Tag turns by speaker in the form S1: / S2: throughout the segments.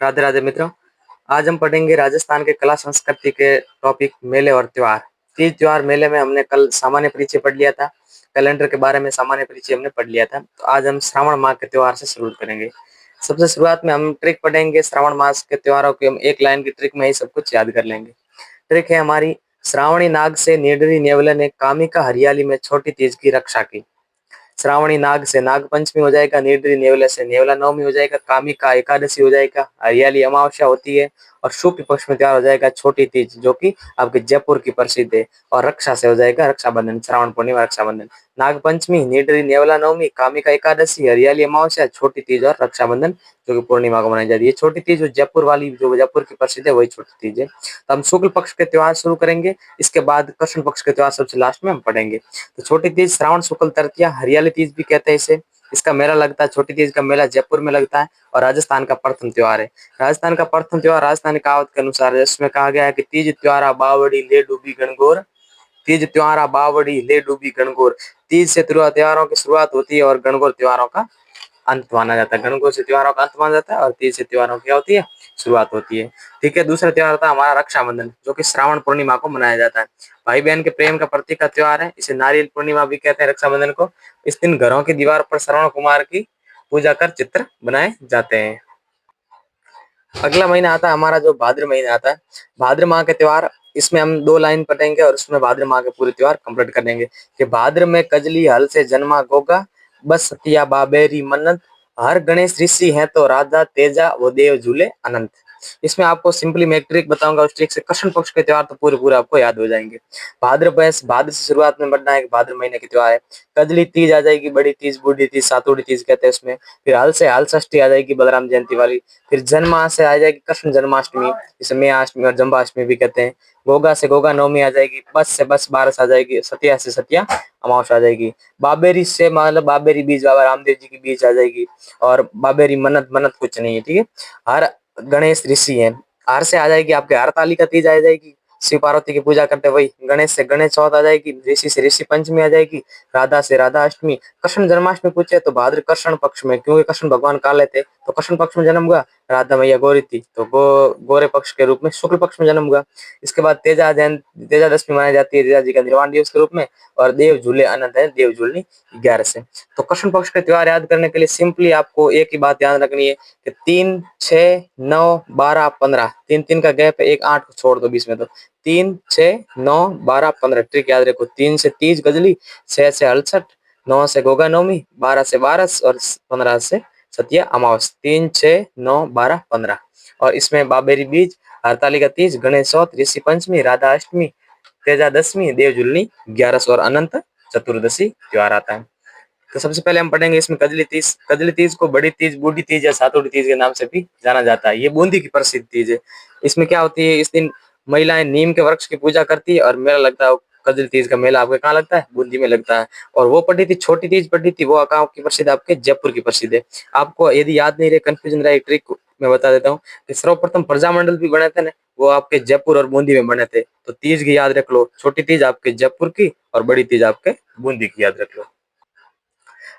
S1: राधे राधे मित्रों। आज हम पढ़ेंगे राजस्थान के कला संस्कृति के टॉपिक मेले और त्योहार। तीज त्योहार मेले में हमने कल सामान्य परिचय पढ़ लिया था। कैलेंडर के बारे में सामान्य परिचय हमने पढ़ लिया था। तो आज हम श्रावण माह के त्योहार से शुरू करेंगे। सबसे शुरुआत में हम ट्रिक पढ़ेंगे श्रावण मास के त्योहारों की। हम एक लाइन की ट्रिक में ही सब कुछ याद कर लेंगे। ट्रिक है हमारी, श्रावणी नाग से निडरी नेवले ने कामिका हरियाली में छोटी तीज की रक्षा की। श्रावणी नाग से नाग पंचमी हो जाएगा, निडरी नेवला से नेवला नवमी हो जाएगा, कामिका एकादशी हो जाएगा, हरियाली अमावस्या होती है और शुक्ल पक्ष में त्योहार हो जाएगा छोटी तीज, जो कि आपके जयपुर की प्रसिद्ध है। और रक्षा से हो जाएगा रक्षाबंधन, श्रावण पूर्णिमा रक्षाबंधन। नाग पंचमी, निडरी नेवला नवमी, कामिका एकादशी, हरियाली अमावस्या, छोटी तीज और रक्षाबंधन, जो कि पूर्णिमा को मनाई जाती है। छोटी तीज जो जयपुर वाली, जो जयपुर की प्रसिद्ध है, वही छोटी तीज है। तो हम शुक्ल पक्ष के त्योहार शुरू करेंगे, इसके बाद कृष्ण पक्ष के त्योहार सबसे लास्ट में हम पढ़ेंगे। तो छोटी तीज श्रावण शुक्ल तृतीया, हरियाली तीज भी कहते हैं इसे। इसका मेला लगता है, छोटी तीज का मेला जयपुर में लगता है और राजस्थान का प्रथम त्योहार है। राजस्थान का प्रथम त्योहार राजस्थानी कहावत के अनुसार है, जिसमें कहा गया है कि तीज त्योहारा बावड़ी ले डूबी गणगौर, तीज त्योहारा बावड़ी ले डूबी गणगौर। तीज से त्योहारों की शुरुआत होती है और गणगौर त्योहारों का अंत माना जाता है। गणगौर से त्योहारों का अंत माना जाता है और तीज से त्योहारों की क्या होती है, शुरुआत होती है। ठीक है, दूसरा त्योहार होता है हमारा रक्षाबंधन, जो कि श्रावण पूर्णिमा को मनाया जाता है। भाई बहन के प्रेम का प्रतीक का त्योहार है, इसे नारियल पूर्णिमा भी कहते हैं रक्षाबंधन को। इस दिन घरों की दीवार पर श्रवण कुमार की पूजा कर चित्र बनाए जाते हैं। अगला महीना आता है हमारा, जो भाद्र महीना आता है, भाद्र माह के त्योहार। इसमें हम दो लाइन पढ़ेंगे और उसमें भाद्र माह के पूरे त्योहार कंप्लीट कर देंगे। कि भाद्र में कजली हल से जन्मा गोगा, बस सतिया बाबेरी मन्नत, हर गणेश ऋषि हैं तो राजा तेजा वो देव झूले अनंत। इसमें आपको सिंपली मैं एक ट्रिक बताऊंगा, उस ट्रिक से कृष्ण पक्ष के त्योहार तो पूरे पूरे आपको याद हो जाएंगे। भाद्र से शुरुआत में बढ़ना है, भाद्र महीने के त्योहार है। कजली तीज आ जाएगी, बड़ी तीज, बूढ़ी तीज, सातुड़ी तीज कहते हैं उसमें। फिर हल से हल षष्ठी आ जाएगी, बलराम जयंती वाली। फिर जन्मा से आ जाएगी कृष्ण जन्माष्टमी, जिसे मैं अष्टमी और जन्माष्टमी भी कहते हैं। गोगा से गोगा नवमी आ जाएगी, बस से बस बारस आ जाएगी, सतिया से सतिया अमावस्या आ जाएगी। बाबेरी से मतलब बाबेरी बीज, बाबा रामदेव जी की बीज आ जाएगी। और बाबेरी मन्नत, मन्नत कुछ नहीं है, ठीक है। हर गणेश ऋषि है, हर से आ जाएगी आपके हरतालिका तीज आ जाएगी, शिव पार्वती की पूजा करते वही। गणेश से गणेश चौथ आ जाएगी, ऋषि से ऋषि पंचमी आ जाएगी, राधा से राधा अष्टमी। कृष्ण जन्माष्टमी पूछे तो भाद्र कृष्ण पक्ष में, क्योंकि कृष्ण भगवान काले थे तो कृष्ण पक्ष में जन्म हुआ। राधा मैया गोरी थी तो गोरे पक्ष के रूप में शुक्ल पक्ष में जन्म हुआ। इसके बाद तेजा दशमी मनाई जाती है, तेजा जी का निर्वाण दिवस के रूप में। और देव झूले अनंत है, देव झूलनी 11 से। तो कृष्ण पक्ष के त्योहार याद करने के लिए सिंपली आपको एक ही बात याद रखनी है कि 3, 6, 9, 12, 15, 3 का गैप है, एक 8 को छोड़ दो बीच में। तो 3, 6, 9, 12, 15 ट्रिक याद रखो। 3 से तीज गजली, 6 से हलसठ, 9 से गोगा नवमी, 12 से बारस और 15 से सतिया अमावस। 3, 6, 9, 12, 15। और इसमें बाबेरी बीज, हरतालिका तीज, गणेश चौथ, ऋषि पंचमी, राधा अष्टमी, तेजा दशमी, देव झुलनी 11 और अनंत चतुर्दशी त्योहार आता है। तो सबसे पहले हम पढ़ेंगे इसमें कजली तीज। कजली तीज को बड़ी तीज, बूढ़ी तीज या सातुड़ी तीज के नाम से भी जाना जाता है। ये बूंदी की प्रसिद्ध तीज है। इसमें क्या होती है, इस दिन महिलाएं नीम के वृक्ष की पूजा करती है और मेला लगता है। कजली तीज का मेला आपके कहाँ लगता है, बूंदी में लगता है। और वो पढ़ी थी छोटी तीज पढ़ी थी, वो कहाँ की प्रसिद्ध, आपके जयपुर की प्रसिद्ध है। आपको यदि याद नहीं रहे, कंफ्यूजन रहे, ट्रिक मैं बता देता हूँ कि सर्वप्रथम प्रजामंडल भी बने थे ना, वो आपके जयपुर और बूंदी में बने थे। तो तीज की याद रख लो, छोटी तीज आपके जयपुर की और बड़ी तीज आपके बूंदी की याद रख लो।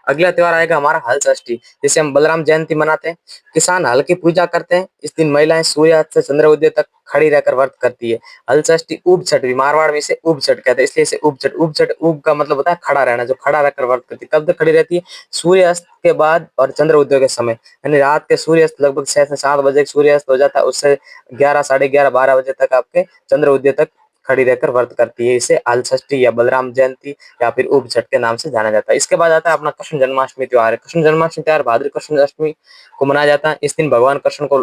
S1: अगला त्योहार आएगा हमारा हल षष्ठी, जिसे हम बलराम जयंती मनाते हैं। किसान हल की पूजा करते हैं। इस दिन महिलाएं सूर्यास्त से चंद्रोदय तक खड़ी रहकर व्रत करती है। हल षष्ठी उब छठ भी, मारवाड़ में इसे उब छठ कहते हैं, इसलिए इसे उब छठ। उब छठ, उब का मतलब होता है खड़ा रहना, जो खड़ा रहकर व्रत करती है। कब तक खड़ी रहती है, सूर्यास्त के बाद और चंद्रोदय के समय, यानी रात के सूर्यास्त लगभग 6 से 7 बजे सूर्यास्त हो जाता है, उससे 11, साढ़े 11, 12 बजे तक आपके चंद्रोदय तक खड़ी रहकर व्रत करती है। इसे हल षष्ठी या बलराम जयंती या फिर उब छठ के नाम से जाना जाता है। इसके बाद आता है अपना कृष्ण जन्माष्टमी त्योहार है। कृष्ण जन्माष्टमी त्योहार भाद्र कृष्ण अष्टमी को मनाया जाता है। इस दिन भगवान कृष्ण को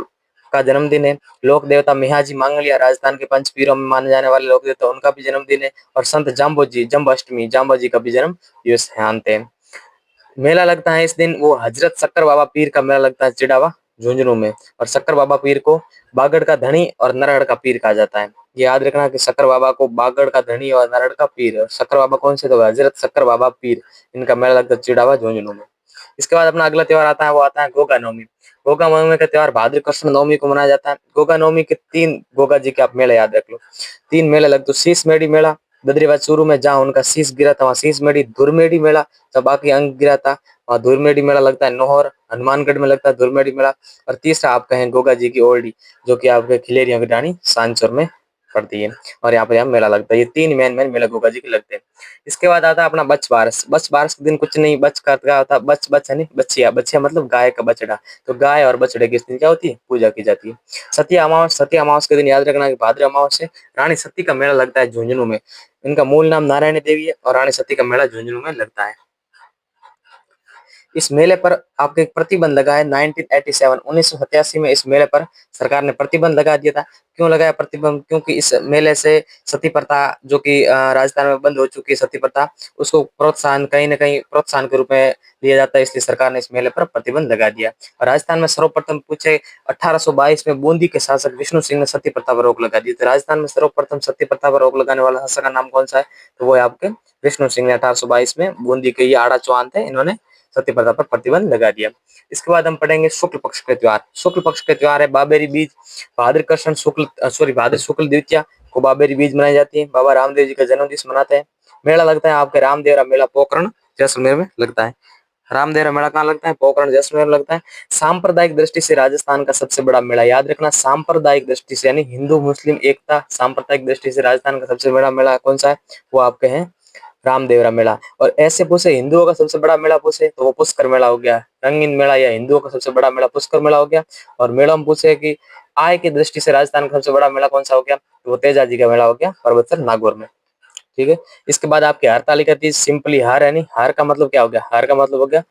S1: का जन्मदिन है। लोक देवता मिहाजी मांगलिया, राजस्थान के पंचपीरों में माने जाने वाले लोक देवता, उनका भी जन्मदिन है। और संत जाम्बो जी, जम्ब अष्टमी, जाम्बो जी का भी जन्म दिवस है। मेला लगता है इस दिन, वो हजरत शक्कर बाबा पीर का मेला लगता है चिड़ावा झुंझुनू में। और शक्कर बाबा पीर को बागड़ का धनी और नरहड़ का पीर कहा जाता है। ये याद रखना कि शक्कर बाबा को बागड़ का धनी और नरहड़ का पीर। और शक्कर बाबा कौन से, तो हजरत शक्कर बाबा पीर, इनका मेला लगता है चिड़ावा झुंझुनू में। इसके बाद अपना अगला त्योहार आता है, वो आता है गोगा नवमी। गोगा नवमी का त्योहार भाद्र कृष्ण नवमी को मनाया जाता है। गोगा नवमी के 3 गोगा जी के आप मेले याद रख लो। 3 मेले लगते, शीश मेड़ी मेला, बद्रीवाद चूरू में जहाँ उनका शीश गिरा था वहाँ शीश मेड़ी, धुरमेड़ी मेला जब बाकी अंग गिरा था वहाँ धुरमेड़ी मेला लगता है। नौहर हनुमानगढ़ में लगता है धुरमेड़ी मेला। और तीसरा आप कहें गोगा जी की ओल्डी जो कि आपके खिलेरिया की रानी सांचौर में पड़ती है और यहाँ पे यहाँ मेला लगता है। ये तीन मेन मेला गोगा जी के लगते हैं। इसके बाद आता है अपना बच बारस। बच बारस के दिन कुछ नहीं, बच का क्या होता है, बच बच है नहीं, बच्चिया, बच्चिया मतलब गाय का बछड़ा। तो गाय और बछड़े की इस दिन क्या होती है, पूजा की जाती है। सती अमावस, सती अमावस के दिन याद रखना कि भाद्र अमावस से रानी सती का मेला लगता है झुंझुनू में। इनका मूल नाम नारायणी देवी है और रानी सती का मेला झुंझुनू में लगता है। इस मेले पर आपके एक प्रतिबंध लगा है 1987 1987 में इस मेले पर सरकार ने प्रतिबंध लगा दिया था। क्यों लगाया प्रतिबंध? क्योंकि इस मेले से सती प्रथा जो कि राजस्थान में बंद हो चुकी है सती प्रथा, उसको प्रोत्साहन कहीं ना कहीं प्रोत्साहन के रूप में लिया जाता है, इसलिए सरकार ने इस मेले पर प्रतिबंध लगा दिया। और राजस्थान में सर्वप्रथम पूछे 1822 में बूंदी के शासक विष्णु सिंह ने सती प्रथा पर रोक लगा दी। तो राजस्थान में सर्वप्रथम सती प्रथा पर रोक लगाने वाला शासक का नाम कौन सा है? तो वो है आपके विष्णु सिंह ने 1822 में बूंदी के ये आड़ा चौहान थे, इन्होंने सती प्रथा पर प्रतिबंध लगा दिया। इसके बाद हम पढ़ेंगे शुक्ल पक्ष के त्योहार। शुक्ल पक्ष के त्योहार है बाबेरी बीज, भाद्र कृष्ण शुक्ल भाद्र शुक्ल द्वितीया को बाबेरी बीज मनाई जाती है। बाबा रामदेव जी का जन्मदिवस मनाते हैं। मेला लगता है आपके रामदेवरा मेला पोखरण जैसलमेर में लगता है। रामदेवरा मेला कहाँ लगता है? पोखरण जैसलमेर में लगता है। सांप्रदायिक दृष्टि से राजस्थान का सबसे बड़ा मेला, याद रखना सांप्रदायिक दृष्टि से यानी हिंदू मुस्लिम एकता, सांप्रदायिक दृष्टि से राजस्थान का सबसे बड़ा मेला कौन सा है? वो आपके हैं रामदेवरा मेला। और ऐसे पूछे हिंदुओं का सबसे बड़ा मेला पूछे तो वो पुष्कर मेला हो गया। रंगीन मेला या हिंदुओं का सबसे बड़ा मेला पुष्कर मेला हो गया। और मेला में पूछे कि आय की दृष्टि से राजस्थान का सबसे बड़ा मेला कौन सा हो गया? तो वो तेजाजी का मेला हो गया पर्वतसर नागौर में। ठीक है। इसके बाद आपकी हरतालिका तीज, सिंपली हार है नहीं, हार का मतलब क्या हो गया? हार का मतलब हो गया